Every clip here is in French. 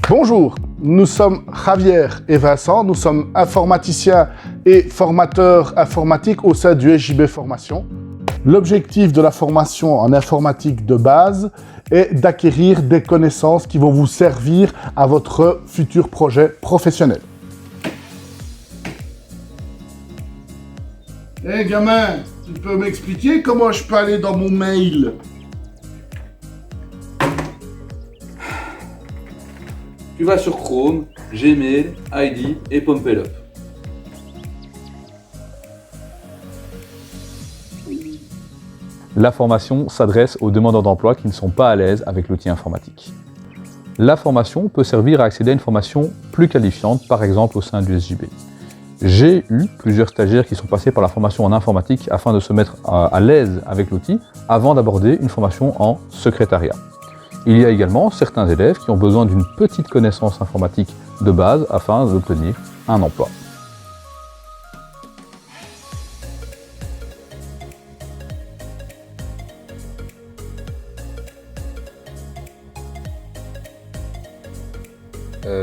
Bonjour, nous sommes Javier et Vincent, nous sommes informaticiens et formateurs informatiques au sein du SJB Formation. L'objectif de la formation en informatique de base est d'acquérir des connaissances qui vont vous servir à votre futur projet professionnel. Hé gamin, tu peux m'expliquer comment je peux aller dans mon mail? Tu vas sur Chrome, Gmail, ID et Pump It Up. La formation s'adresse aux demandeurs d'emploi qui ne sont pas à l'aise avec l'outil informatique. La formation peut servir à accéder à une formation plus qualifiante, par exemple au sein du SJB. J'ai eu plusieurs stagiaires qui sont passés par la formation en informatique afin de se mettre à l'aise avec l'outil avant d'aborder une formation en secrétariat. Il y a également certains élèves qui ont besoin d'une petite connaissance informatique de base afin d'obtenir un emploi.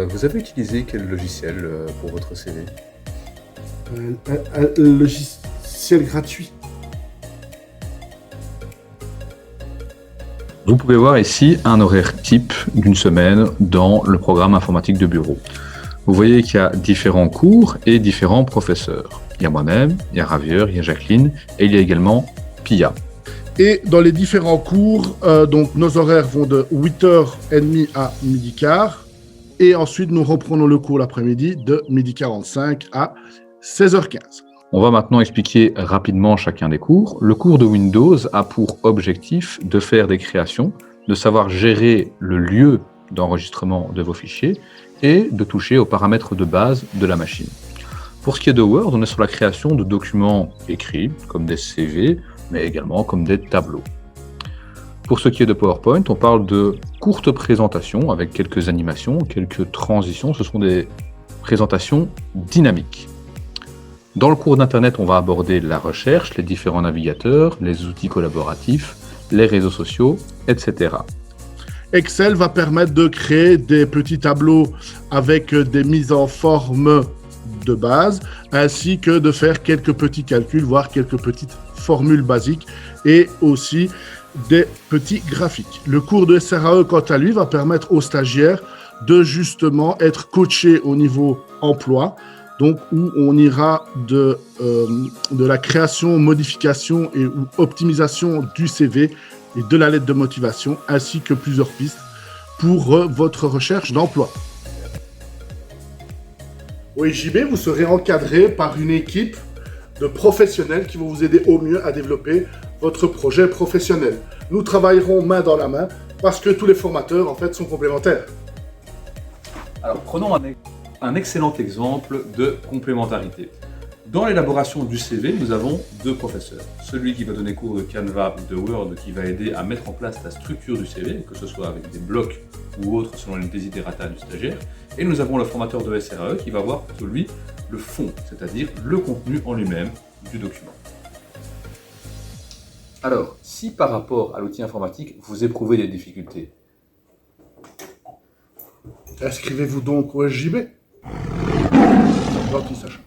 Vous avez utilisé quel logiciel pour votre CV? Un logiciel gratuit. Vous pouvez voir ici un horaire type d'une semaine dans le programme informatique de bureau. Vous voyez qu'il y a différents cours et différents professeurs. Il y a moi-même, il y a Javier, il y a Jacqueline et il y a également Pia. Et dans les différents cours, donc nos horaires vont de 8h30 à 12h15. Et ensuite, nous reprenons le cours l'après-midi de 12h45 à 16h15. On va maintenant expliquer rapidement chacun des cours. Le cours de Windows a pour objectif de faire des créations, de savoir gérer le lieu d'enregistrement de vos fichiers et de toucher aux paramètres de base de la machine. Pour ce qui est de Word, on est sur la création de documents écrits, comme des CV, mais également comme des tableaux. Pour ce qui est de PowerPoint, on parle de courtes présentations avec quelques animations, quelques transitions. Ce sont des présentations dynamiques. Dans le cours d'Internet, on va aborder la recherche, les différents navigateurs, les outils collaboratifs, les réseaux sociaux, etc. Excel va permettre de créer des petits tableaux avec des mises en forme de base, ainsi que de faire quelques petits calculs, voire quelques petites formules basiques, et aussi des petits graphiques. Le cours de SRAE, quant à lui, va permettre aux stagiaires de justement être coachés au niveau emploi, donc où on ira de la création, modification et ou optimisation du CV et de la lettre de motivation, ainsi que plusieurs pistes pour votre recherche d'emploi. Au SJB, vous serez encadré par une équipe de professionnels qui vont vous aider au mieux à développer votre projet professionnel. Nous travaillerons main dans la main parce que tous les formateurs en fait sont complémentaires. Alors prenons un excellent exemple de complémentarité. Dans l'élaboration du CV, nous avons deux professeurs. Celui qui va donner cours de Canva ou de Word, qui va aider à mettre en place la structure du CV, que ce soit avec des blocs ou autres selon les desiderata du stagiaire. Et nous avons le formateur de SRAE qui va voir plutôt lui le fond, c'est-à-dire le contenu en lui-même du document. Alors, si par rapport à l'outil informatique, vous éprouvez des difficultés, Inscrivez-vous donc au SJB. Sacha.